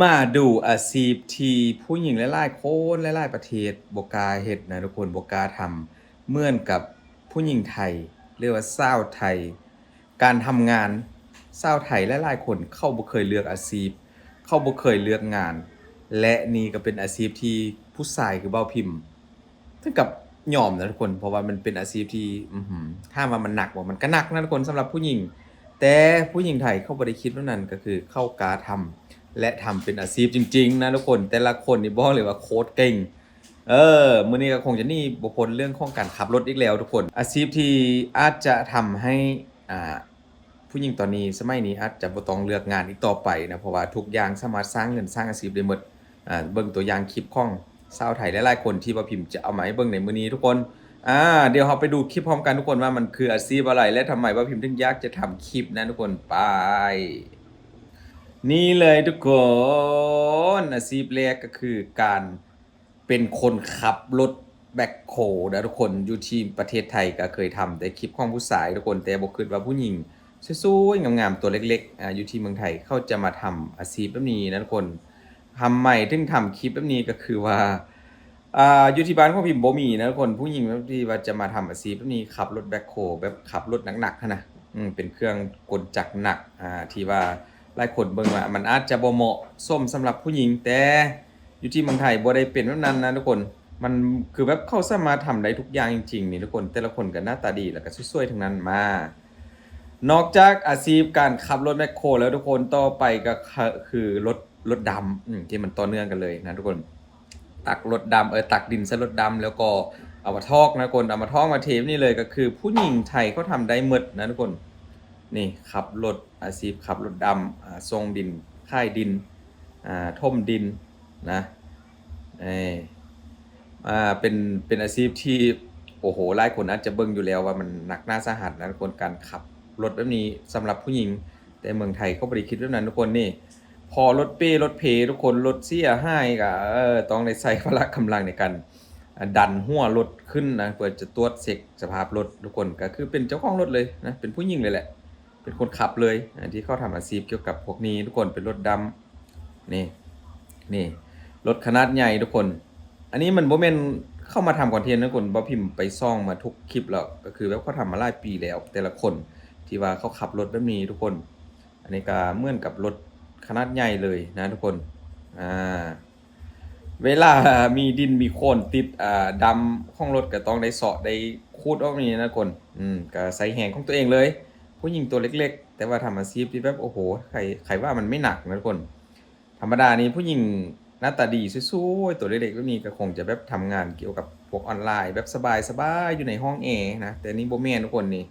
มาดูอาชีพที่ผู้หญิงหลายๆคนหลายๆประเทศบ่กล้าเฮ็ดนะทุกคนบ่กล้าทำเหมือนกับผู้หญิงไทยเรียกว่าชาวไทยการทำงานชาวไทยหลายๆคนเขาบ่เคยเลือกอาชีพเขาบ่เคยเลือกงานและนี่ก็เป็นอาชีพที่ผู้ชายคือเบ้าพิมพ์ถึงกับยอมนะทุกคนเพราะว่ามันเป็นอาชีพที่ถามว่ามันหนักบ่มันก็หนักนะทุกคนสำหรับผู้หญิงแต่ผู้หญิงไทยเขาบ่ได้คิดว่านั้นก็คือเขากล้าทำ และทำเป็นอาชีพจริงๆนะทุกคนแต่ละคนนี่บอกเลยว่าโคตรเก่งมื้อนี้ก็คงจะนี่บ่พ้นเรื่องของการขับรถอีกแล้วทุกคนอาชีพที่อาจจะทำให้อ่าผู้หญิงตอนนี้สมัยนี้อาจจะบ่ต้องเลือกงานอีกต่อไปนะเพราะว่าทุกอย่างสามารถสร้างเงินสร้างอาชีพได้หมดเบิ่งตัวอย่างคลิปของชาวไทยหลายๆคนที่ว่าพิมพ์จะเอามาให้เบิ่งในมื้อนี้ทุกคนเดี๋ยวเราไปดูคลิปพร้อมกันทุกคนว่ามันคืออาชีพอะไรและทำไมว่าพิมพ์ถึงอยากจะทำคลิปนะทุกคนไป นี่เลยทุกคนอาชีพแรกก็คือการเป็นคนขับรถแบ็คโฮนะทุกคนอยู่ที่ประเทศไทยก็เคยทำแต่คลิปของผู้ชายทุกคนแต่บอกคิดว่าผู้หญิงสวยๆงามๆตัวเล็กๆอยู่ที่เมืองไทยเขาจะมาทำอาชีพแบบนี้นะทุกคนทำใหม่ถึงทำคลิปแบบนี้ก็คือว่าอยู่ที่บ้านของพิมพ์บ่มีนะทุกคนผู้หญิงที่ว่าจะมาทำอาชีพแบบนี้ขับรถแบ็คโฮแบบขับรถหนักๆนะเป็นเครื่องกลจักรหนักที่ว่า หลายคนเบิ่งว่ามันอาจจะบ่เหมาะสมสำหรับผู้หญิงแต่อยู่ที่เมืองไทยบ่ได้เป็นแบบนั้นนะทุกคนมันคือแบบเขาสามารถทำได้ทุกอย่างจริงๆนี่ทุกคนแต่ละคนก็หน้าตาดีแล้วก็สวยๆทั้งนั้นมานอกจากอาชีพการขับรถแมคโครแล้วทุกคนต่อไปก็คือรถดำที่มันต่อเนื่องกันเลยนะทุกคนตักรถดำตักดินใส่รถดำแล้วก็เอามาทอกนะทุกคนเอามาทอกมาเทนี่เลยก็คือผู้หญิงไทยเขาทำได้หมดนะทุกคน นี่ขับรถอาชีพขับรถดำทรงดินค่ายดินถมดินนะเป็นอาชีพที่โอ้โหหลายคนอาจจะเบิ่งอยู่แล้วว่ามันหนักหน้าสาหัสนะทุกคนการขับรถแบบนี้สำหรับผู้หญิงแต่เมืองไทยเขาบ่ได้คิดแบบนั้นทุกคนนี่พอรถเป้รถเพทุกคนรถเสียหายก็ต้องได้ใช้พละกำลังในการดันหัวรถขึ้นนะเพื่อจะตรวจเช็คสภาพรถทุกคนก็คือเป็นเจ้าของรถเลยนะเป็นผู้หญิงเลยแหละ เป็นคนขับเลยที่เขาทำอาชีพเกี่ยวกับพวกนี้ทุกคนเป็นรถดำนี่นี่รถขนาดใหญ่ทุกคนอันนี้มันโมเมนเข้ามาทำคอนเทนต์ทุกคนบ่พิมพ์ไปซ่องมาทุกคลิปแล้วก็คือแบบเขาทำมาหลายปีแล้วแต่ละคนที่ว่าเขาขับรถแบบนี้ทุกคนอันนี้ก็เหมือนกับรถขนาดใหญ่เลยนะทุกคนอ่าเวลามีดินมีโคลนติดดำของรถก็ต้องได้เสาะได้คูดออกนี่นะทุกคนก็ใส่แหงของตัวเองเลย ผู้หญิงตัวเล็กๆแต่ว่าทำอาชีพที่แบบโอ้โหใครว่ามันไม่หนักนะทุกคนธรรมดานี้ผู้หญิงหน้าตาดีสวยๆตัวเล็กๆแบบนี้ก็คงจะแบบทำงานเกี่ยวกับพวกออนไลน์แบบสบายๆอยู่ในห้องแอร์นะแต่นี่โบแมนทุกคนนี่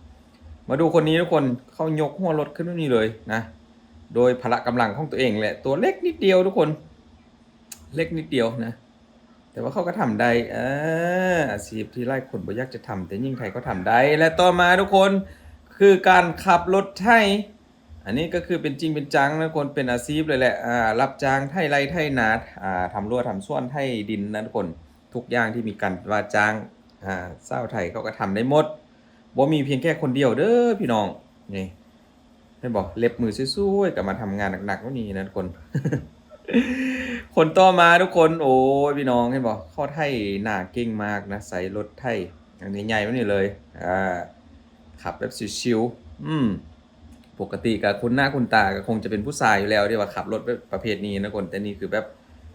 มาดูคนนี้ทุกคนเขายกหัวรถขึ้นแบบนี้เลยนะโดยพละกำลังของตัวเองแหละตัวเล็กนิดเดียวทุกคนเล็กนิดเดียวนะแต่ว่าเขาก็ทำได้อาชีพที่หลายคนบ่อยากจะทำแต่ยิ่งใครก็ทำได้และต่อมาทุกคน คือการขับรถไถอันนี้ก็คือเป็นจริงเป็นจังนะคนเป็นอาชีพเลยแหละรับจ้างไถไร่ไถนาทำรั้วทำสวนไถดินนะทุกคนทุกอย่างที่มีการว่าจ้างชาวไทยเขาก็ทำได้หมดบ่มีเพียงแค่คนเดียวเด้อพี่น้องนี่เห็นบ่เล็บมือสวยๆก็มาทำงานหนักๆว่านี้นะทุกคนคนต่อมาทุกคนโอ้ยพี่น้องเห็นบ่เขาไถนาเก่งมากนะใส่รถไถอันนี้ใหญ่มานี่เลยขับแบบชิวๆปกติกับคุณหน้าคุณตาก็คงจะเป็นผู้ชายอยู่แล้วที่ว่าขับรถแบบประเภทนี้นะคนแต่นี่คือแบบ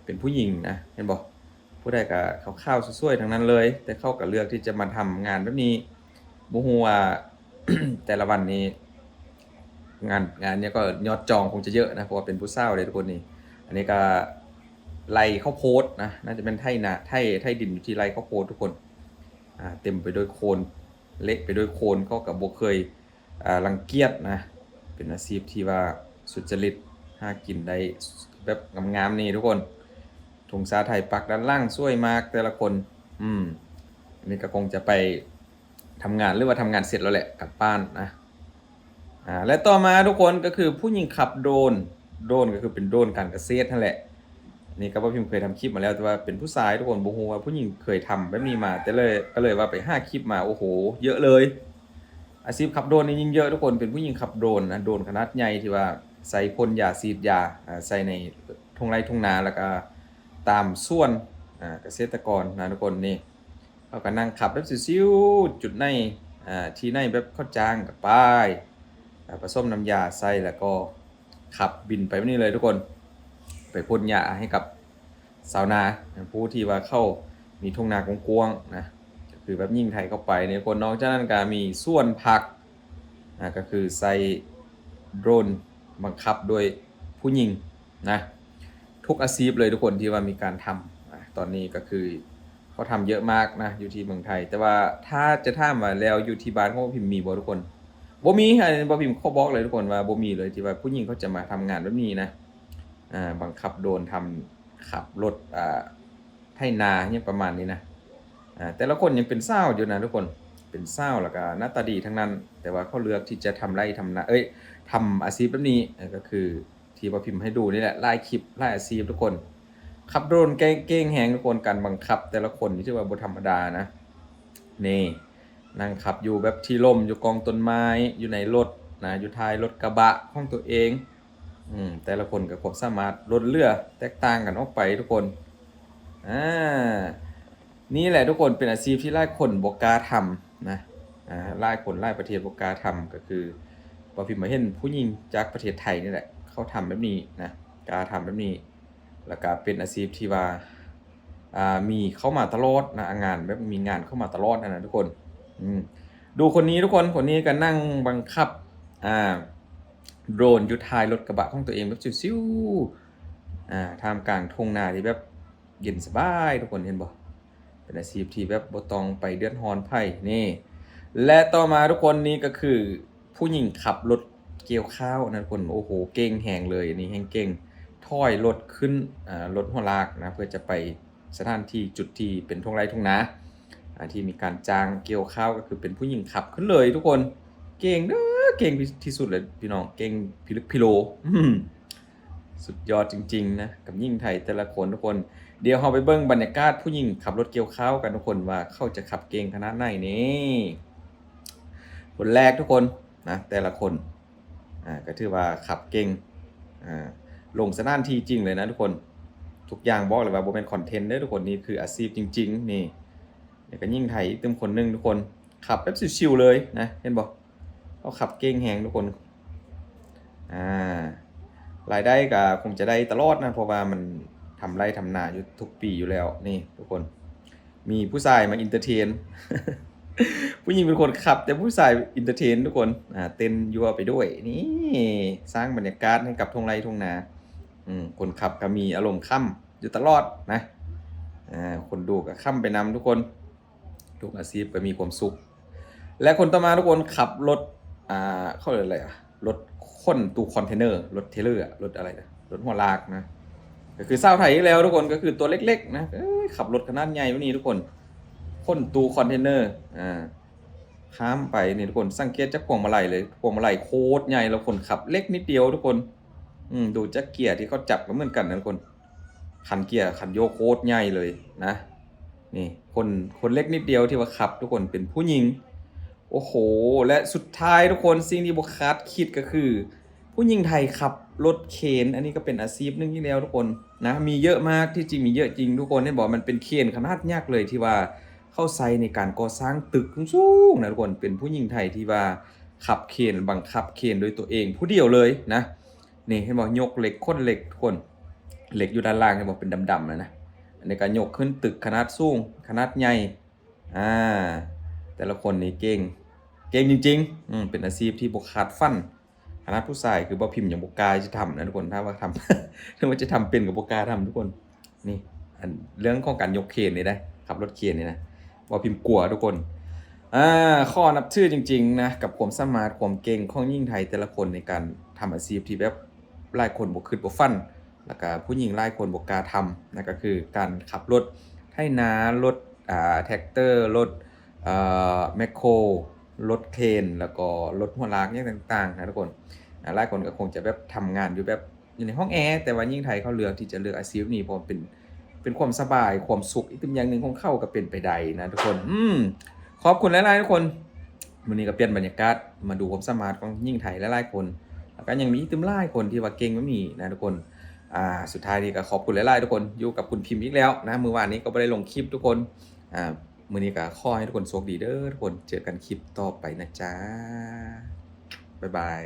เป็นผู้หญิงนะเห็นบอกผู้ใดก็ข้าวๆสวยๆทั้งนั้นเลยแต่เขาก็เลือกที่จะมาทำงานแบบนี้บ่ฮู้ว่า แต่ละวันนี้งานเนี้ยก็ยอดจองคงจะเยอะนะเพราะว่าเป็นผู้สาวเลยทุกคนนี่อันนี้ก็ไร่ข้าวโพดนะน่าจะเป็นไถนาไถดินอยู่ที่ไร่ข้าวโพดทุกคนเต็มไปด้วยโคลนเละไปด้วยโคลนเขาก็บ่เคยรังเกียจนะเป็นอาชีพที่ว่าสุจริตหากินได้แบบงามๆนี่ทุกคนธงชาติไทยปักด้านล่างสวยมากแต่ละคนอันนี้ก็คงจะไปทำงานหรือว่าทำงานเสร็จแล้วแหละกลับบ้านนะและต่อมาทุกคนก็คือผู้หญิงขับโดรนก็คือเป็นโดรนการเกษตรนั่นแหละนี่ก็ว่าพิมเคยทำคลิปมาแล้วแต่ว่าเป็นผู้ชายทุกคนบ่ฮู้ว่าผู้หญิงเคยทำแบบนี้มาแต่เลยก็เลยว่าไปหาคลิปมาโอ้โหเยอะเลยอาชีพขับโดรนนี่ยิ่งเยอะทุกคนเป็นผู้หญิงขับโดรนนะโดรนขนาดใหญ่ที่ว่า ใส่พ่นยาฉีดยาใส่ในทุ่งไร่ทุ่งนาแล้วก็ตามส่วนเกษตรกรนะทุกคนนี่เขาก็นั่งขับแบบซิวๆจุดในที่ในแบบเข้าจ้างกับป้ายผสมน้ำยาใส่แล้วก็ขับบินไปแบบนี้เลยทุกคนไปพ่นยาให้กับชาวนาผู้ที่ว่าเข้ามีทุ่งนากว้างๆนะก็คือแบบยิ่งไทยเข้าไปในคนนอกจากนั้นก็มีส่วนผักก็คือใส่โดรนบังคับโดยผู้หญิงนะทุกอาชีพเลยทุกคนที่ว่ามีการทำตอนนี้ก็คือเขาทำเยอะมากนะอยู่ที่เมืองไทยแต่ว่าถ้าจะถามว่าแล้วอยู่ที่บ้านของพิมพ์มีบ่ทุกคนบ่มีบ่พิมพ์เขาบอกเลยทุกคนว่าบ่มีเลยที่ว่าผู้หญิงเขาจะมาทำงานแบบนี้นะบังคับโดรนทำขับรถไถนาเนี่ยประมาณนี้นะแต่ละคนยังเป็นสาวอยู่นะทุกคนเป็นสาวแล้วก็หน้าตาดีทั้งนั้นแต่ว่าเขาเลือกที่จะทำไร่ทำนาทำอาชีพแบบนี้ก็คือที่ว่าพิมพ์ให้ดูนี่แหละไล่คลิปไล่อาชีพทุกคนขับโดรนเก่งแหงทุกคนการบังคับแต่ละคนนี่ถือว่าบ่ธรรมดานะนี่นั่งขับอยู่แบบที่ร่มอยู่กองต้นไม้อยู่ในรถนะอยู่ท้ายรถกระบะของตัวเองแต่ละคนกับความสามารถรถเรือแตกต่างกันออกไปทุกคนนี่แหละทุกคนเป็นอาชีพที่หลายคนบ่กล้าทำนะหลายคนหลายประเทศบ่กล้าทำก็คือบ่พิมพ์มาเห็นผู้หญิงจากประเทศไทยนี่แหละเขาทำแบบนี้นะกล้าทำแบบนี้แล้วก็เป็นอาชีพที่ว่ามีเข้ามาตลอดนะงานแบบมีงานเข้ามาตลอดนะทุกคนดูคนนี้ทุกคนคนนี้ก็นั่งบังคับโดรนอยู่ท้ายรถกระบะของตัวเองแบบซิวๆท่ามกลางทุ่งนาที่แบบเย็นสบายทุกคนเห็นบ่เป็นอาชีพที่แบบบ่ต้องไปเดือดร้อนไผนี่และต่อมาทุกคนนี้ก็คือผู้หญิงขับรถเกี่ยวข้าวนะทุกคนโอ้โหเก่งแฮงเลยอันนี้แฮงเก่งถอยรถขึ้นรถหัวลากนะเพื่อจะไปสถานที่จุดที่เป็นทุ่งไร่ทุ่งนาที่มีการจ้างเกี่ยวข้าวก็คือเป็นผู้หญิงขับขึ้นเลยทุกคนเก่งเด้อเก่งที่สุดเลยพี่น้องเก่งพิลึกพิโลสุดยอดจริงๆนะกับยิ่งไทยแต่ละคนทุกคนเดี๋ยวเราไปเบิ่งบรรยากาศผู้หญิงขับรถเกี่ยวข้าวกันทุกคนว่าเขาจะขับเก่งขนาดไหนนี่คนแรกทุกคนนะแต่ละคนก็ถือว่าขับเก่งลงสถานที่จริงเลยนะทุกคนทุกอย่างบอกเลยว่าบ่เป็นคอนเทนต์เด้อทุกคนนี่คืออาชีพจริงๆนี่เดี๋ยวก็ยิ่งไทยเต็มคนนึงทุกคนขับแบบชิวๆเลยนะเห็นบ่เขาขับเก่งแฮงทุกคนรายได้ก็คงจะได้ตลอดนะเพราะว่ามันทำไร่ทำนาอยู่ทุกปีอยู่แล้วนี่ทุกคนมีผู้ชายมาอินเตอร์เทน ผู้หญิงเป็นคนขับแต่ผู้ชายอินเตอร์เทนทุกคนเต้นยั่วไปด้วยนี่สร้างบรรยากาศให้กับทุ่งไร่ทุ่งนาคนขับก็มีอารมณ์ค่ำอยู่ตลอดนะคนดูก็ค่ำไปนำทุกคนทุกอาชีพก็มีความสุขและคนต่อมาทุกคนขับรถเขาเรียกอะไรรถขนตู้คอนเทนเนอร์รถเทเลอร์รถอะไรนะรถหัวลากนะก็คือเศร้าไทยอีกแล้วทุกคนก็คือตัวเล็กๆนะขับรถขนาดใหญ่วันนี้ทุกคนขนตู้คอนเทนเนอร์ข้ามไปนี่ทุกคนสังเกตจากพวงมาลัยเลยพวงมาลัยโคตรใหญ่แล้วคนขับเล็กนิดเดียวทุกคนดูจากเกียร์ที่เขาจับก็เหมือนกันนะทุกคนคันเกียร์คันโยกโคตรใหญ่เลยนะนี่คนเล็กนิดเดียวที่ว่าขับทุกคนเป็นผู้หญิงโอ้โหและสุดท้ายทุกคนสิ่งที่บ่คาดคิดก็คือผู้หญิงไทยขับรถเข็นอันนี้ก็เป็นอาชีพนึงที่แล้วทุกคนนะมีเยอะมากที่จริงมีเยอะจริงทุกคนได้บอกมันเป็นเข็นขนาดยักษ์เลยที่ว่าเข้าใช้ในการก่อสร้างตึกสูงๆนะทุกคนเป็นผู้หญิงไทยที่ว่าขับเข็นบังคับเข็นโดยตัวเองผู้เดียวเลยนะนี่ให้บอกยกเหล็กค้นเหล็กทุกคนเหล็กอยู่ด้านล่างให้บอกเป็นดำๆนะในการยกขึ้นตึกขนาดสูงขนาดใหญ่แต่ละคนนี่เก่งจริงๆเป็นอาชีพที่บ่คาดฝันขนาดผู้ชายคือบ่พิมพ์อย่างบ่กล้าจะทำนะทุกคนถ้าว่าทำ ถ้าว่าจะทำเป็นกับบ่กล้าทำทุกคนนี่อันเรื่องของการยกเครนนี่ได้ขับรถเครนนี่นะบ่พิมพ์กลัวทุกคนข้อนับชื่อจริงๆนะกับความสามารถความเก่งของยิ่งไทยแต่ละคนในการทำอาชีพที่แบบหลายคนบ่คิดบ่ฝันแล้วก็ผู้หญิงหลายคนบ่กล้าทำนั่นก็คือการขับรถไถนารถแท็กเตอร์รถแมคโครรถเครนแล้วก็รถหัวลากอย่างต่างๆนะทุกคนหลายคนก็คงจะแบบทำงานอยู่แบบอยู่ในห้องแอร์แต่ว่ายิ่งไทยเขาเลือกที่จะเลือกอาชีพนี้เพราะเป็นความสบายความสุขอีกเป็นอย่างหนึ่งของเขาก็เป็นไปได้นะทุกคนขอบคุณหลายๆทุกคนวันนี้ก็เปลี่ยนบรรยากาศมาดูความสามารถของยิ่งไทยหลายๆคน แล้วก็ยังมีอีกตึมหลายคนที่ว่าเก่งแบบนี้นะทุกคนสุดท้ายนี้ก็ขอบคุณหลายๆทุกคนอยู่กับคุณพิมพ์อีกแล้วนะมื้อวานนี้ก็บ่ได้ลงคลิปทุกคนมื้อนี้ก็ขอให้ทุกคนโชคดีเด้อทุกคนเจอกันคลิปต่อไปนะจ๊ะบ๊ายบาย